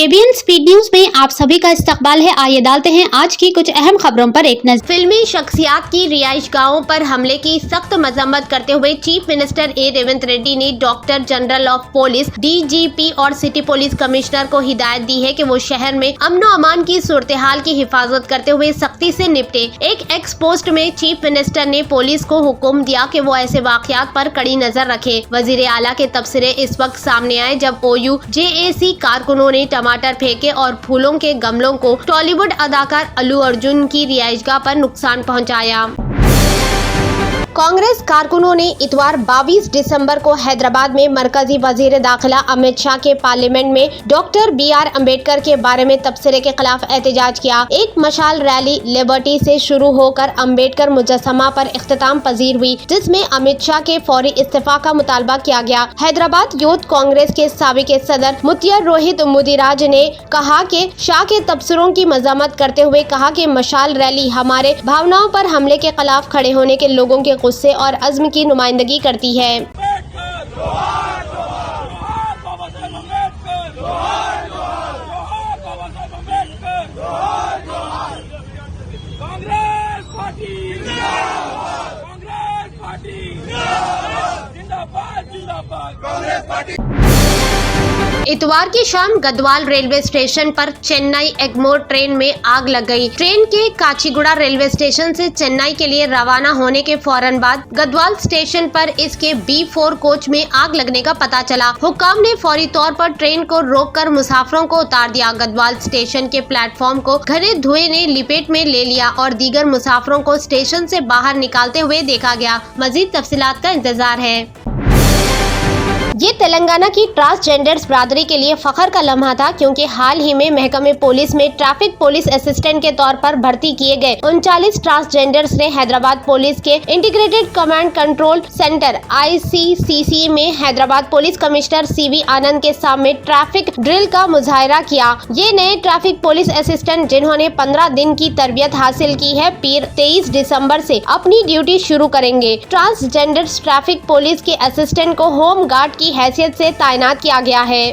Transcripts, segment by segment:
KBN speed news में आप सभी का इस्तकबाल है। आइए डालते हैं आज की कुछ अहम खबरों पर एक नजर। फिल्मी शख्सियात की रिहाइश गाहों पर हमले की सख्त मजम्मत करते हुए chief minister A Revanth Reddy ने director general of police DGP और सिटी पुलिस कमिश्नर को हिदायत दी है कि वो शहर में अमन व अमान की सूरत-ए-हाल की हिफाजत करते हुए सख्ती से निपटे। एक एक्स पोस्ट में चीफ मिनिस्टर ने पुलिस को हुक्म दिया कि वो ऐसे वाकयात पर कड़ी नजर रखे। वजीर आला के तबसरे इस वक्त सामने आए जब OU JAC कारकुनों ने टमाटर फेंके और फूलों के गमलों को टॉलीवुड अदाकार अल्लू अर्जुन की रिहाइशगाह पर नुकसान पहुंचाया। कांग्रेस कारकुनों ने इतवार 22 दिसंबर को हैदराबाद में मरकजी वजीर दाखिला अमित शाह के पार्लियामेंट में डॉक्टर BR अम्बेडकर के बारे में तबसरे के खिलाफ एहतजाज किया। एक मशाल रैली लिबर्टी से शुरू होकर अम्बेडकर मुजस्समा पर इख्तिताम पजीर हुई, जिसमें अमित शाह के फौरी इस्तीफा का मुतालबा किया गया। हैदराबाद यूथ कांग्रेस के साबिक सदर मुतियर रोहित मुदिराज ने कहा कि शाह के तबसरों की मजम्मत करते हुए कहा कि मशाल रैली हमारे भावनाओं पर हमले के खिलाफ खड़े होने के लोगों के गुस्से और अज़्म की नुमाइंदगी करती है। इतवार की शाम गदवाल रेलवे स्टेशन पर चेन्नई एग्मोर ट्रेन में आग लग गई। ट्रेन के काचीगुड़ा रेलवे स्टेशन से चेन्नई के लिए रवाना होने के फौरन बाद गदवाल स्टेशन पर इसके B4 कोच में आग लगने का पता चला। हुक्काम ने फौरी तौर पर ट्रेन को रोककर मुसाफिरों को उतार दिया। गदवाल स्टेशन के प्लेटफॉर्म को घने धुएं ने लिपेट में ले लिया और दीगर मुसाफिरों को स्टेशन से बाहर निकालते हुए देखा गया। मजीद तफसीलात का इंतजार है। ये तेलंगाना की ट्रांसजेंडर्स बरादरी के लिए फख्र का लम्हा था, क्योंकि हाल ही में महकमे पुलिस में ट्रैफिक पुलिस असिस्टेंट के तौर पर भर्ती किए गए 39 ट्रांसजेंडर्स ने हैदराबाद पुलिस के integrated command control centre ICCC में हैदराबाद पुलिस कमिश्नर CV आनंद के सामने ट्रैफिक ड्रिल का मुजाहरा किया। ये नए ट्रैफिक पुलिस असिस्टेंट, जिन्होंने 15 दिन की तरबियत हासिल की है, 23 दिसंबर से अपनी ड्यूटी शुरू करेंगे। ट्रांसजेंडर्स ट्रैफिक पुलिस के असिस्टेंट को होम गार्ड की हैसियत से तैनात किया गया है।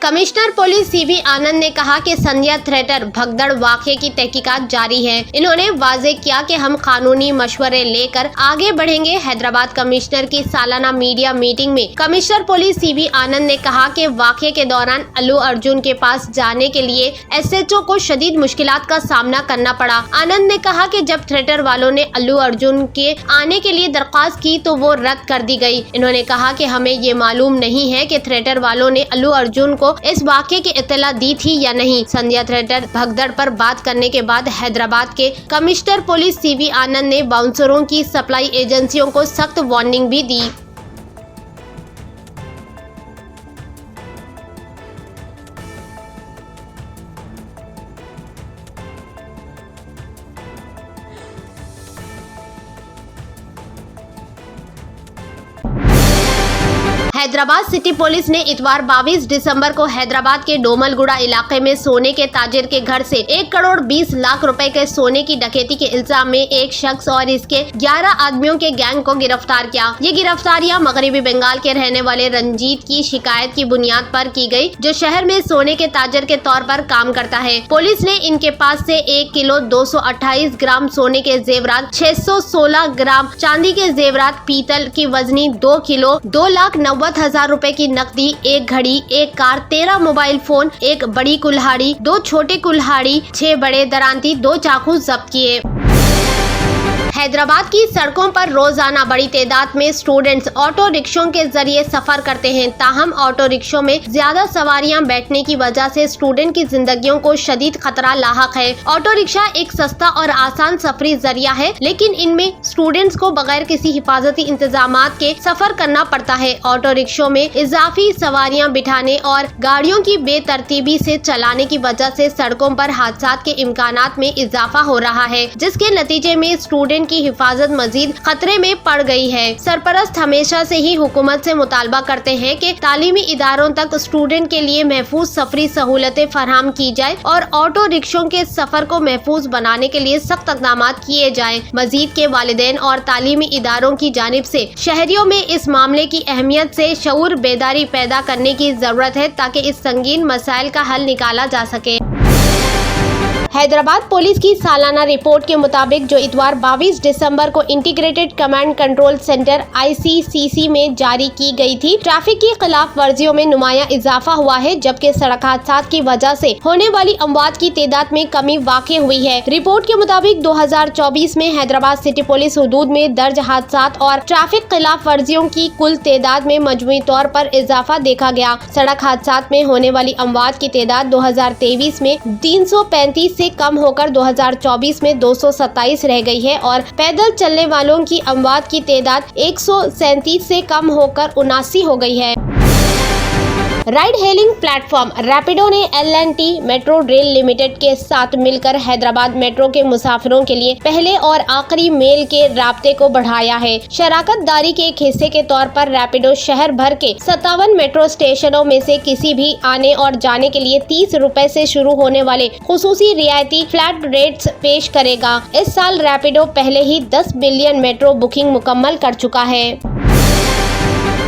कमिश्नर पुलिस CV आनंद ने कहा कि संध्या थिएटर भगदड़ वाक़े की तहकीकात जारी है। इन्होंने वाजे किया कि हम कानूनी मशवरे लेकर आगे बढ़ेंगे। हैदराबाद कमिश्नर की सालाना मीडिया मीटिंग में कमिश्नर पुलिस CV आनंद ने कहा कि वाक़े के दौरान अल्लू अर्जुन के पास जाने के लिए SHO को शदीद मुश्किलात का सामना करना पड़ा। आनंद ने कहा कि जब थिएटर वालों ने अल्लू अर्जुन के आने के लिए दरख्वास्त की तो वो रद्द कर दी गई। इन्होंने कहा कि हमें ये मालूम नहीं है कि थिएटर वालों ने अल्लू अर्जुन को इस वाक़े की इत्तला दी थी या नहीं। संध्या थिएटर भगदड़ पर बात करने के बाद हैदराबाद के कमिश्नर पुलिस CV आनंद ने बाउंसरों की सप्लाई एजेंसियों को सख्त वार्निंग भी दी। हैदराबाद सिटी पुलिस ने इतवार 22 दिसंबर को हैदराबाद के डोमलगुड़ा इलाके में सोने के ताजिर के घर से 1 करोड़ 20 लाख रुपए के सोने की डकैती के इल्जाम में एक शख्स और इसके 11 आदमियों के गैंग को गिरफ्तार किया। ये गिरफ्तारियां मगरबी बंगाल के रहने वाले रंजीत की शिकायत की बुनियाद पर की गई, जो शहर में सोने के ताजिर के तौर पर काम करता है। पुलिस ने इनके पास से 1 किलो 228 ग्राम सोने के जेवरात, 616 ग्राम चांदी के जेवरात, पीतल की वजनी 2 किलो, 2,90,000 रुपए की नकदी, 1 घड़ी, 1 कार, 13 मोबाइल फोन, 1 बड़ी कुल्हाड़ी, 2 छोटे कुल्हाड़ी, 6 बड़े दरांती, 2 चाकू जब्त किए। हैदराबाद की सड़कों पर रोजाना बड़ी तादाद में स्टूडेंट्स ऑटो रिक्शों के जरिए सफर करते हैं। ताहम ऑटो रिक्शों में ज्यादा सवारियां बैठने की वजह से स्टूडेंट की जिंदगियों को शदीद खतरा लाहक है। ऑटो रिक्शा एक सस्ता और आसान सफरी जरिया है, लेकिन इनमें स्टूडेंट्स को बगैर किसी हिफाजती इंतजामात के सफर करना पड़ता है। ऑटो रिक्शों में इजाफी सवारियां बिठाने और गाड़ियों की बेतरतीबी से चलाने की वजह से सड़कों पर हादसात के इम्कानात में इजाफा हो रहा है, जिसके नतीजे में स्टूडेंट की हिफाजत मजीद खतरे में पड़ गई है। सरपरस्त हमेशा से ही हुकूमत से मुतालबा करते हैं कि तालीमी इदारों तक स्टूडेंट के लिए महफूज सफरी सहूलतें फराहम की जाए और ऑटो रिक्शों के सफर को महफूज बनाने के लिए सख्त इक़दाम किए जाएं। मजीद के वालिदैन और तालीमी इदारों की जानिब से शहरियों में इस मामले की अहमियत से शऊर बेदारी पैदा करने की जरूरत है ताकि इस संगीन मसाइल का हल निकाला जा सके। हैदराबाद पुलिस की सालाना रिपोर्ट के मुताबिक जो इतवार 22 दिसंबर को integrated command control centre ICCC में जारी की गई थी, ट्रैफिक की खिलाफ वर्जियों में नुमाया इजाफा हुआ है, जबकि सड़क हादसा की वजह से होने वाली अमवात की तादाद में कमी वाक़ई हुई है। रिपोर्ट के मुताबिक 2024 में हैदराबाद सिटी पुलिस हुदूद में दर्ज हादसा और ट्रैफिक खिलाफ वर्जियों की कुल तादाद में मजमूई तौर पर इजाफा देखा गया। सड़क हादसा में होने वाली अमवात की तादाद 2023 में 335 से कम होकर 2024 में 227 रह गई है और पैदल चलने वालों की अमवात की तादाद 137 से कम होकर 79 हो गई है। राइड हेलिंग प्लेटफॉर्म रैपिडो ने L&T मेट्रो रेल लिमिटेड के साथ मिलकर हैदराबाद मेट्रो के मुसाफिरों के लिए पहले और आखिरी मेल के राब्ते को बढ़ाया है। शराकत दारी के एक हिस्से के तौर पर रैपिडो शहर भर के 57 मेट्रो स्टेशनों में से किसी भी आने और जाने के लिए 30 रुपए से शुरू होने वाले खुसूसी रियायती फ्लैट रेट्स पेश करेगा। इस साल रैपिडो पहले ही 10 बिलियन मेट्रो बुकिंग मुकम्मल कर चुका है।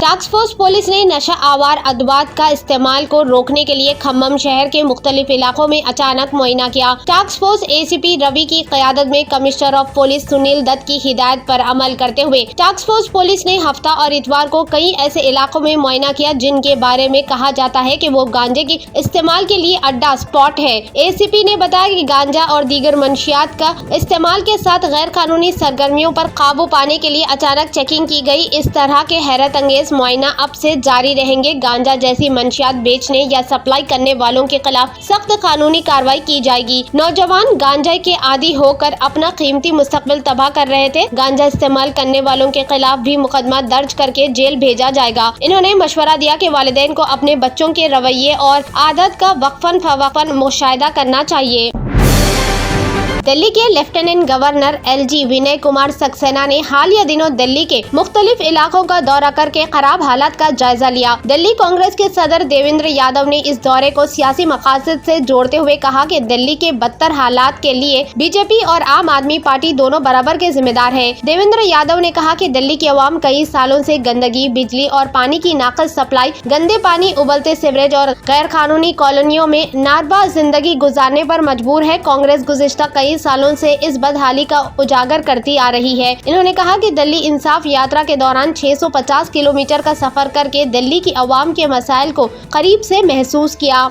टास्क फोर्स पुलिस ने नशा आवार अदवात का इस्तेमाल को रोकने के लिए खम्मम शहर के मुख्तलिफ इलाकों में अचानक मुआयना किया। टास्क फोर्स ACP रवि की क़यादत में commissioner of police Sunil Dutt की हिदायत पर अमल करते हुए टास्क फोर्स पुलिस ने हफ्ता और इतवार को कई ऐसे इलाकों में मुआयना किया जिनके बारे में कहा जाता है कि वो गांजे की इस्तेमाल के लिए अड्डा स्पॉट है। ACP ने बताया कि गांजा और दीगर मंशियात का इस्तेमाल के साथ गैर कानूनी सरगर्मियों पर काबू पाने के लिए अचानक चेकिंग की गई। इस तरह के हैरत अंगेज मुआयना अब से जारी रहेंगे। गांजा जैसी मंशियात बेचने या सप्लाई करने वालों के खिलाफ सख्त कानूनी कार्रवाई की जाएगी। नौजवान गांजा के आदी होकर अपना कीमती मुस्तकबिल तबाह कर रहे थे। गांजा इस्तेमाल करने वालों के खिलाफ भी मुकदमा दर्ज करके जेल भेजा जाएगा। इन्होंने मशवरा दिया कि वालिदैन को अपने बच्चों के रवैये और आदत का वक्फन फवक्फन मुशाहिदा करना चाहिए। दिल्ली के lieutenant governor LG Vinay Kumar Saxena ने हालिया दिनों दिल्ली के मुख्तलिफ इलाकों का दौरा करके खराब हालात का जायजा लिया। दिल्ली कांग्रेस के सदर देवेंद्र यादव ने इस दौरे को सियासी मकासद से जोड़ते हुए कहा कि दिल्ली के बदतर हालात के लिए बीजेपी और आम आदमी पार्टी दोनों बराबर के जिम्मेदार है। देवेंद्र यादव ने कहा कि दिल्ली की अवाम कई सालों से गंदगी, बिजली और पानी की नाक़िस सप्लाई, गंदे पानी, उबलते सीवरेज और गैर कानूनी कॉलोनियों में नारबा जिंदगी गुजारने पर मजबूर है। कांग्रेस गुज़िश्ता कई सालों से इस बदहाली का उजागर करती आ रही है। इन्होंने कहा कि दिल्ली इंसाफ यात्रा के दौरान 650 किलोमीटर का सफर करके दिल्ली की आवाम के मसाइल को करीब से महसूस किया।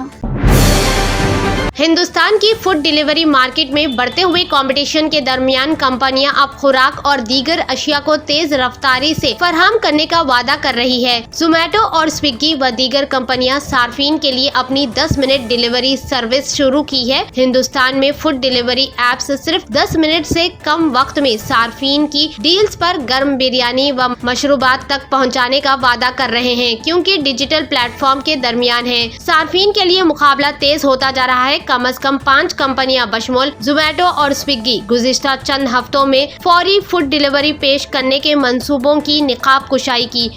हिंदुस्तान की फूड डिलीवरी मार्केट में बढ़ते हुए कंपटीशन के दरमियान कंपनियां अब खुराक और दीगर अशिया को तेज रफ्तारी से फराहम करने का वादा कर रही है। जोमेटो और स्विगी व दीगर कंपनियां सार्फिन के लिए अपनी 10 मिनट डिलीवरी सर्विस शुरू की है। हिंदुस्तान में फूड डिलीवरी एप्स सिर्फ 10 मिनट से कम वक्त में सार्फिन की डील्स पर गर्म बिरयानी व मशरूबात तक पहुंचाने का वादा कर रहे हैं, क्योंकि डिजिटल प्लेटफॉर्म के दरमियान है। सार्फिन के लिए मुकाबला तेज होता जा रहा है। कम से कम 5 कंपनियां बशमूल जोमेटो और स्विगी गुज़िश्ता चंद हफ्तों में फौरी फूड डिलीवरी पेश करने के मंसूबों की निकाब कुशाई की।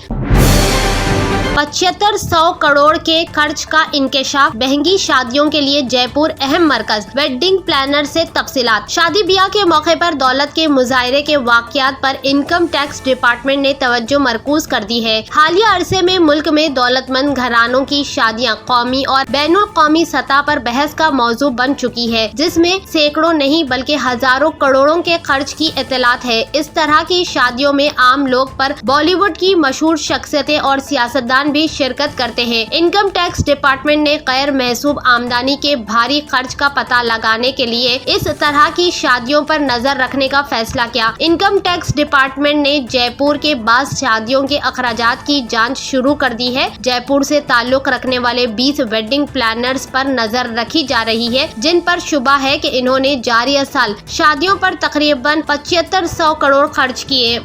7500 करोड़ के खर्च का इंकशाफ, महंगी शादियों के लिए जयपुर अहम मरकज, वेडिंग प्लानर से तफसीलात। शादी ब्याह के मौके पर दौलत के मुजाहरे के वाकयात पर इनकम टैक्स डिपार्टमेंट ने तवज्जो मरकूज कर दी है। हालिया अरसे में मुल्क में दौलतमंद घरानों की शादियां कौमी और बैनुल कौमी सतह पर बहस का मौजू बन चुकी है, जिसमें सैकड़ों नहीं बल्कि हजारों करोड़ों के खर्च की इत्तलात है। इस तरह की शादियों में आम लोग पर बॉलीवुड की मशहूर शख्सियतें और सियासतदान भी शिरकत करते हैं। इनकम टैक्स डिपार्टमेंट ने गैर महसूब आमदनी के भारी खर्च का पता लगाने के लिए इस तरह की शादियों पर नजर रखने का फैसला किया। इनकम टैक्स डिपार्टमेंट ने जयपुर के बाद शादियों के अखराजात की जांच शुरू कर दी है। जयपुर से ताल्लुक रखने वाले 20 वेडिंग प्लानर्स पर नजर रखी जा रही है, जिन पर शुबा है कि इन्होंने जारी साल शादियों पर तकरीबन 7500 करोड़ खर्च किए।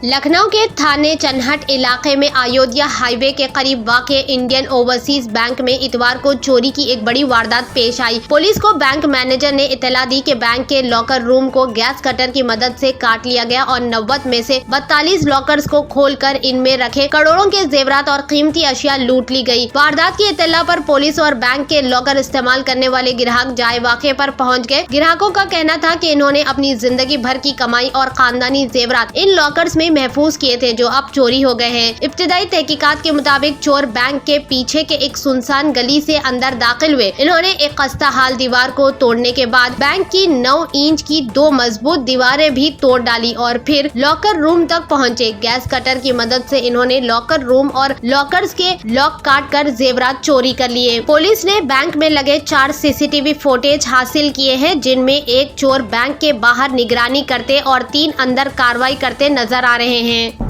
लखनऊ के थाने चन्हट इलाके में अयोध्या हाईवे के करीब वाक़ इंडियन ओवरसीज बैंक में इतवार को चोरी की एक बड़ी वारदात पेश आई। पुलिस को बैंक मैनेजर ने इत्तला दी कि बैंक के लॉकर रूम को गैस कटर की मदद से काट लिया गया और 90 में से 42 लॉकर्स को खोलकर इनमें रखे करोड़ों के जेवरात और कीमती अशिया लूट ली गई। वारदात की इत्तला पर पुलिस और बैंक के लॉकर इस्तेमाल करने वाले ग्राहक जाए वाक़े पर पहुँच गए। ग्राहकों का कहना था कि इन्होंने अपनी जिंदगी भर की कमाई और खानदानी जेवरात इन लॉकर्स में महफूज किए थे जो अब चोरी हो गए हैं। इब्तिदाई तहकीकात के मुताबिक चोर बैंक के पीछे के एक सुनसान गली से अंदर दाखिल हुए। इन्होंने एक खस्ता हाल दीवार को तोड़ने के बाद बैंक की 9 इंच की 2 मजबूत दीवारें भी तोड़ डाली और फिर लॉकर रूम तक पहुंचे। गैस कटर की मदद से इन्होंने लॉकर रूम और लॉकर्स के लॉक काट कर जेवरात चोरी कर लिए। पुलिस ने बैंक में लगे 4 सीसीटीवी फुटेज हासिल किए हैं, जिनमें एक चोर बैंक के बाहर निगरानी करते और 3 अंदर कार्रवाई करते नजर आ रहे हैं।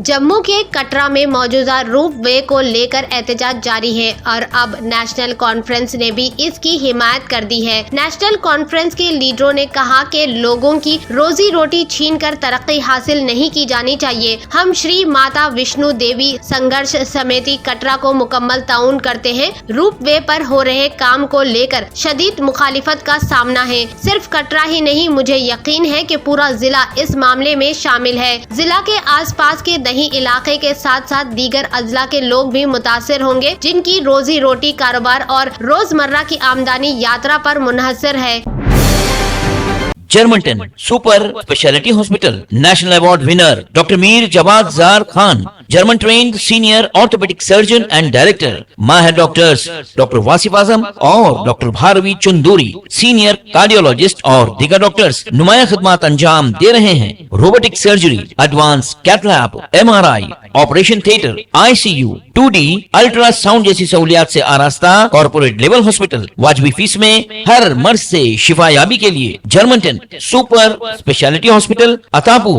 जम्मू के कटरा में मौजूदा रूप वे को लेकर एहतजाज जारी है और अब नेशनल कॉन्फ्रेंस ने भी इसकी हिमायत कर दी है। नेशनल कॉन्फ्रेंस के लीडरों ने कहा कि लोगों की रोजी रोटी छीनकर तरक्की हासिल नहीं की जानी चाहिए। हम श्री माता विष्णु देवी संघर्ष समिति कटरा को मुकम्मल ताउन करते हैं। रूप वे पर हो रहे काम को लेकर शदीद मुखालिफत का सामना है। सिर्फ कटरा ही नहीं, मुझे यकीन है कि पूरा जिला इस मामले में शामिल है। जिला के आसपास के दही इलाके के साथ साथ दीगर अजला के लोग भी मुतासिर होंगे, जिनकी रोजी रोटी, कारोबार और रोजमर्रा की आमदनी यात्रा पर मुनहसर है। Germanton super speciality hospital national award winner doctor Mir Jawad Jar Khan, German trained senior orthopaedic surgeon and director, माहिर डॉक्टर्स डॉक्टर वासिफ आजम और doctor Bharavi Chanduri, senior cardiologist और दीगर डॉक्टर्स नुमाया खिदमत अंजाम दे रहे हैं। Robotic surgery, advance cath lab, MRI, operation theatre, ICU, 2D ultrasound जैसी सहूलियात से आरास्ता कॉर्पोरेट लेवल हॉस्पिटल। वाजबी फीस में हर मर्ज से शिफायाबी के लिए Germanton super speciality hospital, Attapur.